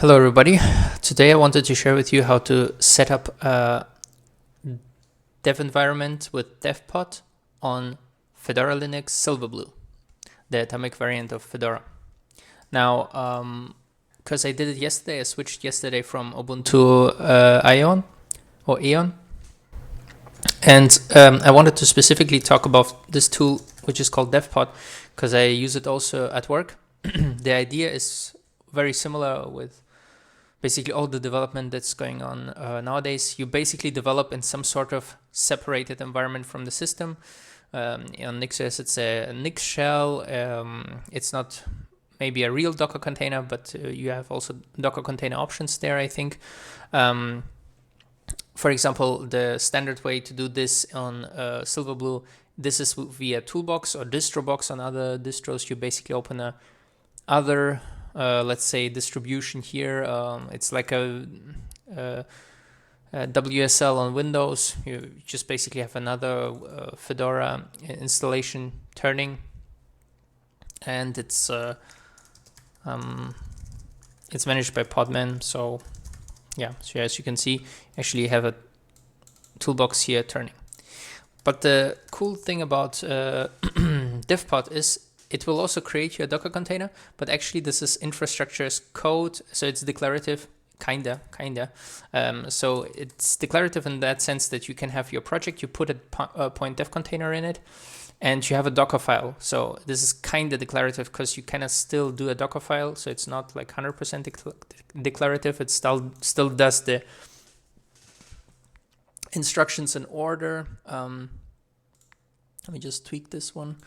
Hello everybody. Today I wanted to share with you how to set up a dev environment with Devpod on Fedora Linux Silverblue, the atomic variant of Fedora. Now, because I did it yesterday, I switched yesterday from Ubuntu Ion or Eon, and I wanted to specifically talk about this tool, which is called Devpod, because I use it also at work. The idea is very similar with basically all the development that's going on nowadays. You basically develop in some sort of separated environment from the system. On NixOS, it's a Nix shell. It's not maybe a real Docker container, but you have also Docker container options there, I think. For example, the standard way to do this on Silverblue, this is via Toolbox or DistroBox. On other distros, you basically open a other let's say distribution here. It's like a WSL on Windows. You just basically have another Fedora installation turning, and it's managed by Podman. So yeah, so as you can see, actually you have a toolbox here turning. But the cool thing about Devpod is it will also create your Docker container, but actually this is infrastructure as code, so it's declarative, kinda. So it's declarative in that sense that you can have your project, you put a point dev container in it, and you have a Docker file. So this is kinda declarative because you cannot still do a Docker file, so it's not like 100% declarative. It still does the instructions in order. Let me just tweak this one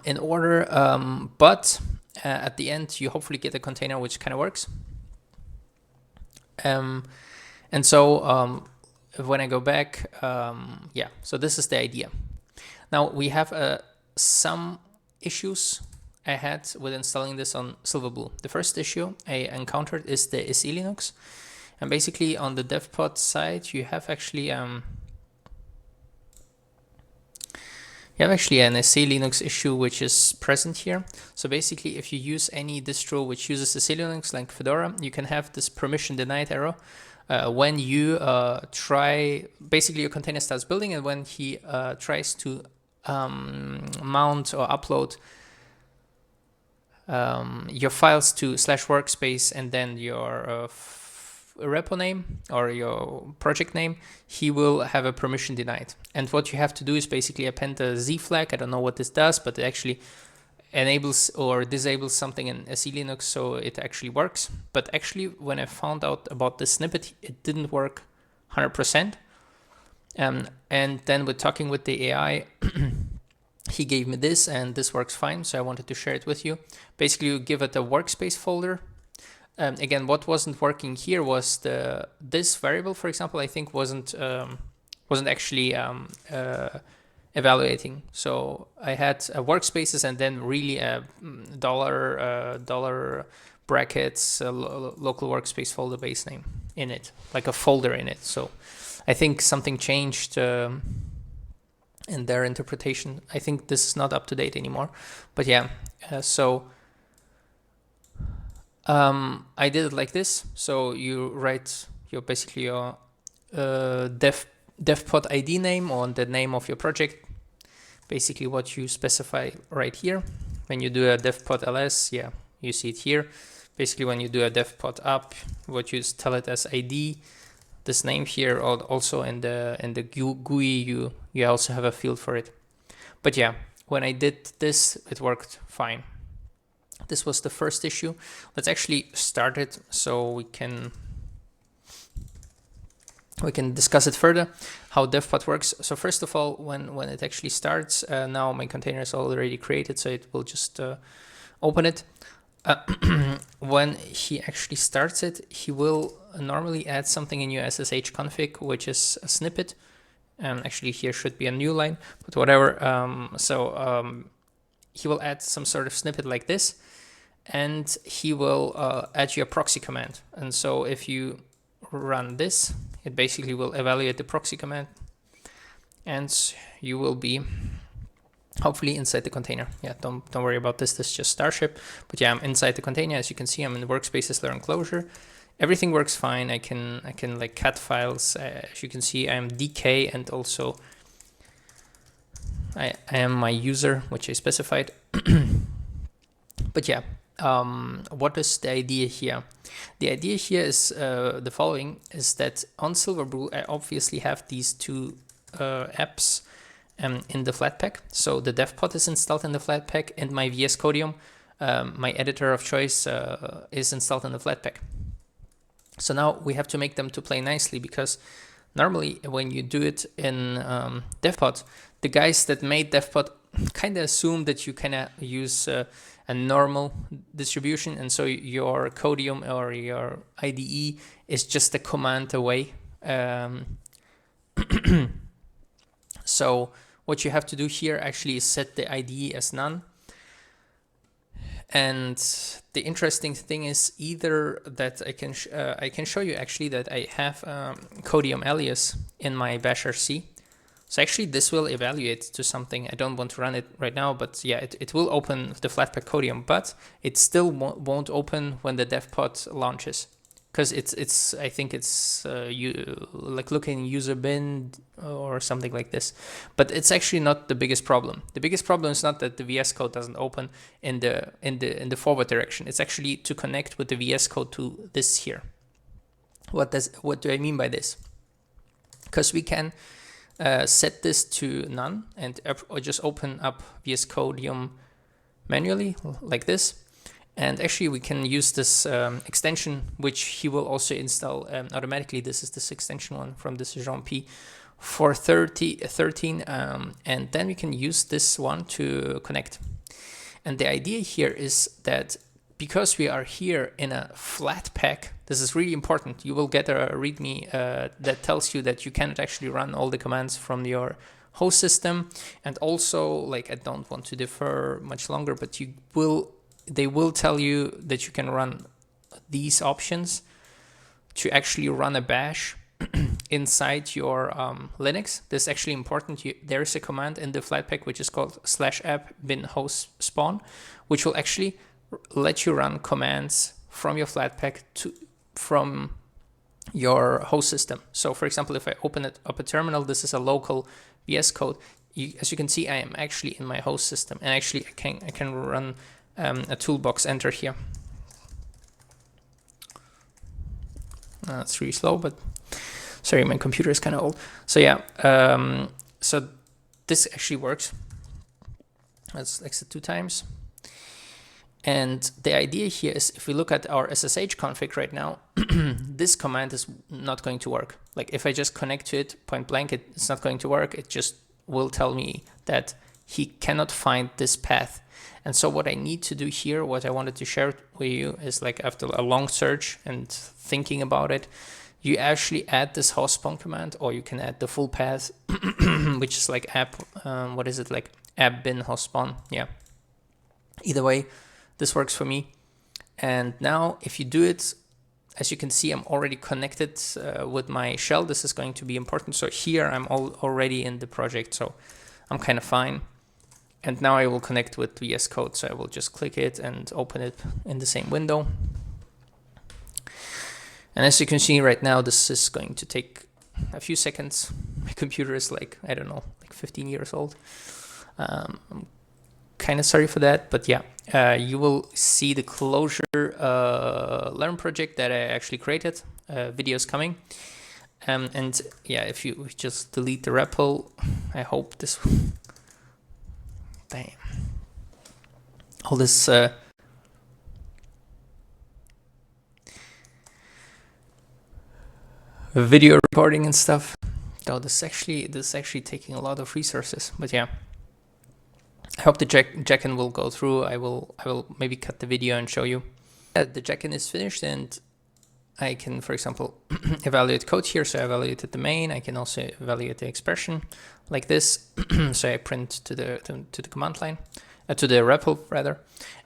in order, but at the end you hopefully get a container which kind of works. And so when I go back, yeah, so this is the idea. Now we have some issues I had with installing this on Silverblue. The first issue I encountered is the SELinux, and basically on the Devpod side you have actually an SELinux issue which is present here. So basically, if you use any distro which uses SELinux like Fedora, you can have this permission denied error when you try, basically your container starts building, and when he tries to mount or upload your files to /workspace and then your repo name or your project name, he will have a permission denied. And what you have to do is basically append a Z flag. I don't know what this does, but it actually enables or disables something in SELinux, so it actually works. But actually, when I found out about the snippet, it didn't work 100%. And then with talking with the AI, he gave me this, and this works fine. So I wanted to share it with you. Basically, you give it a workspace folder. Again, what wasn't working here was this variable, for example, I think wasn't actually evaluating. So I had workspaces and then really dollar brackets local workspace folder base name in it, like a folder in it. So I think something changed in their interpretation. I think this is not up to date anymore. But yeah, so I did it like this. So you write your basically your Devpod ID name or the name of your project, basically what you specify right here. When you do a Devpod ls, yeah, you see it here. Basically, when you do a Devpod up, what you tell it as ID, this name here, or also in the GUI, you also have a field for it. But yeah, when I did this, it worked fine. This was the first issue. Let's actually start it so we can discuss it further, how Devpod works. So first of all, when it actually starts, now my container is already created, so it will just open it. When he actually starts it, he will normally add something in your SSH config, which is a snippet. Actually, here should be a new line, but whatever. He will add some sort of snippet like this, and he will add your proxy command. And so if you run this, it basically will evaluate the proxy command, and you will be hopefully inside the container. Yeah, don't worry about this. This is just Starship. But yeah, I'm inside the container. As you can see, I'm in the workspaces learn closure. Everything works fine. I can like cat files. As you can see, I am DK, and also I am my user, which I specified. But yeah, what is the idea here? The idea here is the following: is that on Silverblue, I obviously have these two apps in the Flatpak. So the Devpod is installed in the Flatpak, and my VS Codium, my editor of choice, is installed in the Flatpak. So now we have to make them to play nicely, because normally when you do it in Devpod, the guys that made Devpod kind of assume that you kind of use a normal distribution, and so your Codium or your IDE is just a command away. So what you have to do here actually is set the IDE as none. And the interesting thing is either that I can show you actually that I have Codium alias in my bash RC. So actually this will evaluate to something. I don't want to run it right now, but yeah, it will open the Flatpak Codium, but it still won't open when the Devpod launches. Because it's I think it's like looking user bin or something like this, but it's actually not the biggest problem. The biggest problem is not that the VS Code doesn't open in the forward direction. It's actually to connect with the VS Code to this here. What do I mean by this? Because we can set this to none and or just open up VS Codium manually like this. And actually we can use this extension, which he will also install automatically. This is this extension one from this Jean P for 13. And then we can use this one to connect. And the idea here is that because we are here in a Flatpak, this is really important. You will get a README that tells you that you cannot actually run all the commands from your host system. And also, like, I don't want to defer much longer, but they will tell you that you can run these options to actually run a bash inside your Linux. This is actually important. There is a command in the Flatpak which is called /app bin host spawn, which will actually let you run commands from your Flatpak from your host system. So for example, if I open it up a terminal, this is a local VS Code. As you can see, I am actually in my host system, and actually I can run a toolbox enter here. It's really slow, but sorry, my computer is kind of old. So yeah, so this actually works. Let's exit 2 times. And the idea here is, if we look at our SSH config right now, this command is not going to work. Like if I just connect to it point blank, it's not going to work. It just will tell me that he cannot find this path. And so what I need to do here, what I wanted to share with you, is like after a long search and thinking about it, you actually add this host spawn command, or you can add the full path, which is like app, what is it, like app bin host spawn. Yeah. Either way, this works for me. And now if you do it, as you can see, I'm already connected with my shell. This is going to be important. So here I'm already in the project, so I'm kind of fine. And now I will connect with VS Code. So I will just click it and open it in the same window. And as you can see right now, this is going to take a few seconds. My computer is like, I don't know, like 15 years old. I'm kind of sorry for that, but yeah, you will see the closure Learn project that I actually created, videos coming. And yeah, if you just delete the REPL, I hope this... Damn. All this video recording and stuff. Oh, this is actually taking a lot of resources. But yeah, I hope the check-in will go through. I will maybe cut the video and show you. The check-in is finished, and I can, for example, evaluate code here. So I evaluated the main. I can also evaluate the expression like this. So I print to the command line, to the REPL rather.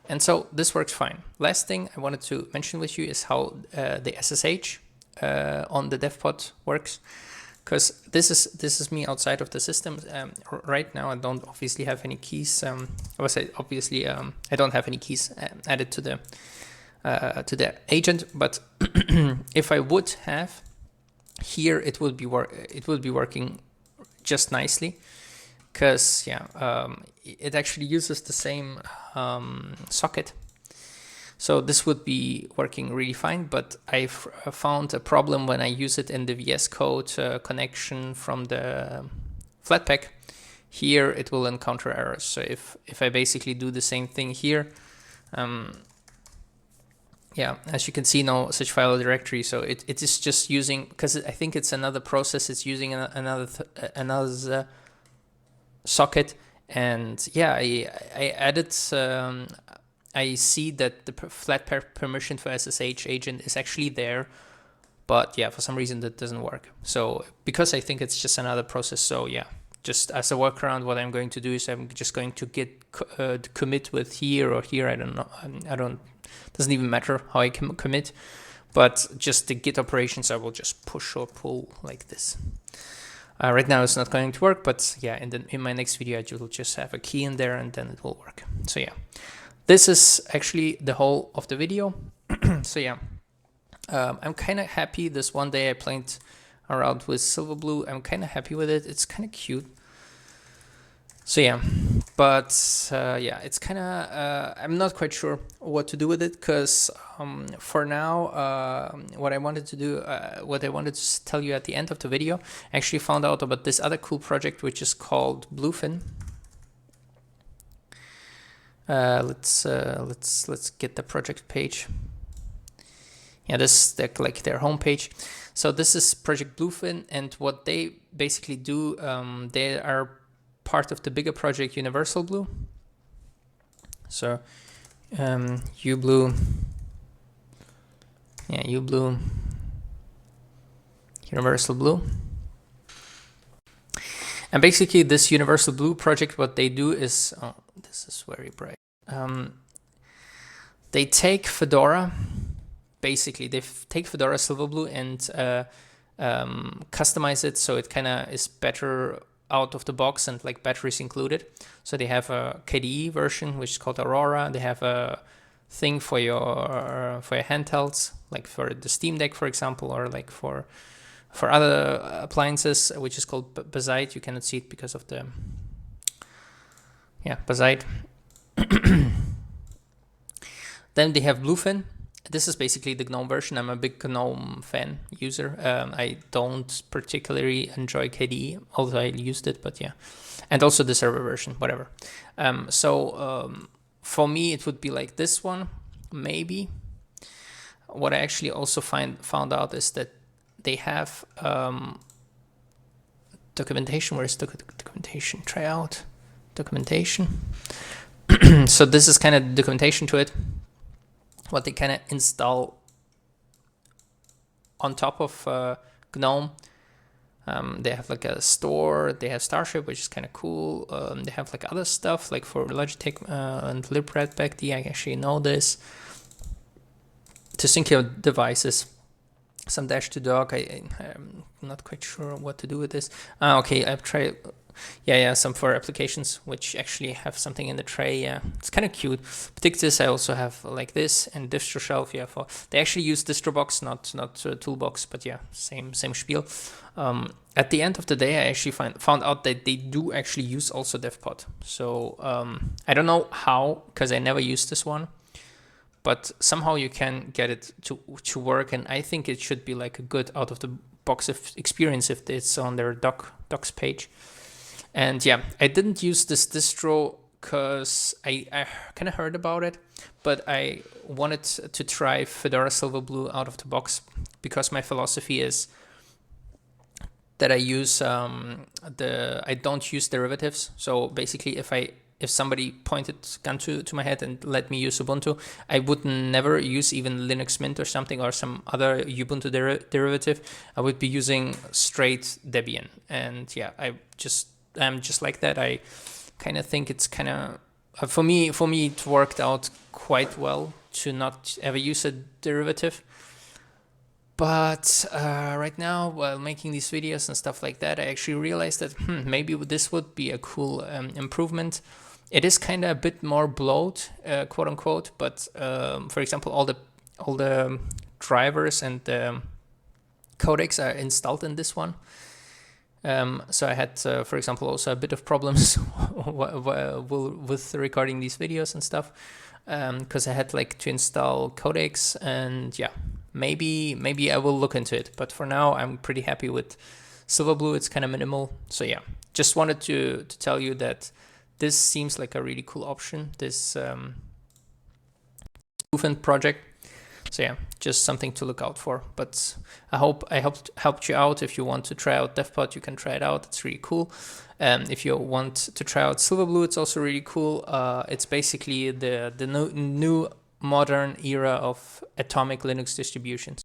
And so this works fine. Last thing I wanted to mention with you is how the SSH on the Devpod works. because this is me outside of the system. Right now I don't obviously have any keys. Obviously I don't have any keys added to the agent, but if I would have, here it would be working just nicely, because it actually uses the same socket. So this would be working really fine, but I've found a problem when I use it in the VS Code connection from the Flatpak. Here it will encounter errors. So if I basically do the same thing here, as you can see, no such file directory. So it is just using, because I think it's another process. It's using another socket, and I added. I see that the Flatpak permission for SSH agent is actually there, but for some reason that doesn't work. So because I think it's just another process, so just as a workaround, what I'm going to do is I'm just going to get commit with here or here. I don't know. Doesn't even matter how I can commit, but just the git operations I will just push or pull like this. Right now it's not going to work, but in my next video I will just have a key in there and then it will work. So this is actually the whole of the video. So I'm kind of happy. This one day I played around with Silverblue. I'm kind of happy with it. It's kind of cute. So but it's kind of I'm not quite sure what to do with it, because for now what I wanted to tell you at the end of the video, I actually found out about this other cool project which is called Bluefin. Let's get the project page. This is like their homepage. So this is Project Bluefin, and what they basically do, they are part of the bigger project Universal Blue. So uBlue, uBlue, Universal Blue. And basically this Universal Blue project, what they do is, this is very bright. They take Fedora, basically they take Fedora Silverblue and customize it so it kind of is better out of the box and like batteries included. So they have a KDE version which is called Aurora. They have a thing for your handhelds, like for the Steam Deck, for example, or like for other appliances, which is called Bazite. You cannot see it because of the Bazite. Then they have Bluefin. This is basically the GNOME version. I'm a big GNOME fan user. I don't particularly enjoy KDE, although I used it, but and also the server version, whatever. For me, it would be like this one, maybe. What I actually also found out is that they have documentation. Where's the documentation? Try out documentation. So this is kind of documentation to it, what they kind of install on top of GNOME. They have like a store, they have Starship, which is kind of cool. They have like other stuff like for Logitech and libRedBackD. I actually know this. To sync your devices. Some dash2dock. I'm not quite sure what to do with this. Okay, I've tried. Some for applications which actually have something in the tray. It's kind of cute. This I also have like this, and distro shelf. They actually use DistroBox, not Toolbox, but same spiel. At the end of the day, I actually found out that they do actually use also Devpod. So I don't know how, because I never used this one, but somehow you can get it to work, and I think it should be like a good out of the box experience if it's on their docs page. And I didn't use this distro because I kind of heard about it, but I wanted to try Fedora Silverblue out of the box, because my philosophy is that I use I don't use derivatives. So basically, if somebody pointed gun to my head and let me use Ubuntu, I would never use even Linux Mint or something or some other Ubuntu derivative. I would be using straight Debian, and I'm just like that. I kind of think it's kind of for me it worked out quite well to not ever use a derivative. But right now, while making these videos and stuff like that, I actually realized that maybe this would be a cool improvement. It is kind of a bit more bloat, quote unquote, but for example, all the drivers and the codecs are installed in this one. So I had, for example, also a bit of problems with recording these videos and stuff, because I had like to install codecs, and yeah, maybe I will look into it. But for now, I'm pretty happy with Silverblue. It's kind of minimal. So yeah, just wanted to tell you that this seems like a really cool option, this Bluefin project. So yeah, just something to look out for. But I hope I helped you out. If you want to try out Devpod, you can try it out. It's really cool. If you want to try out Silverblue, it's also really cool. It's basically the new modern era of atomic Linux distributions.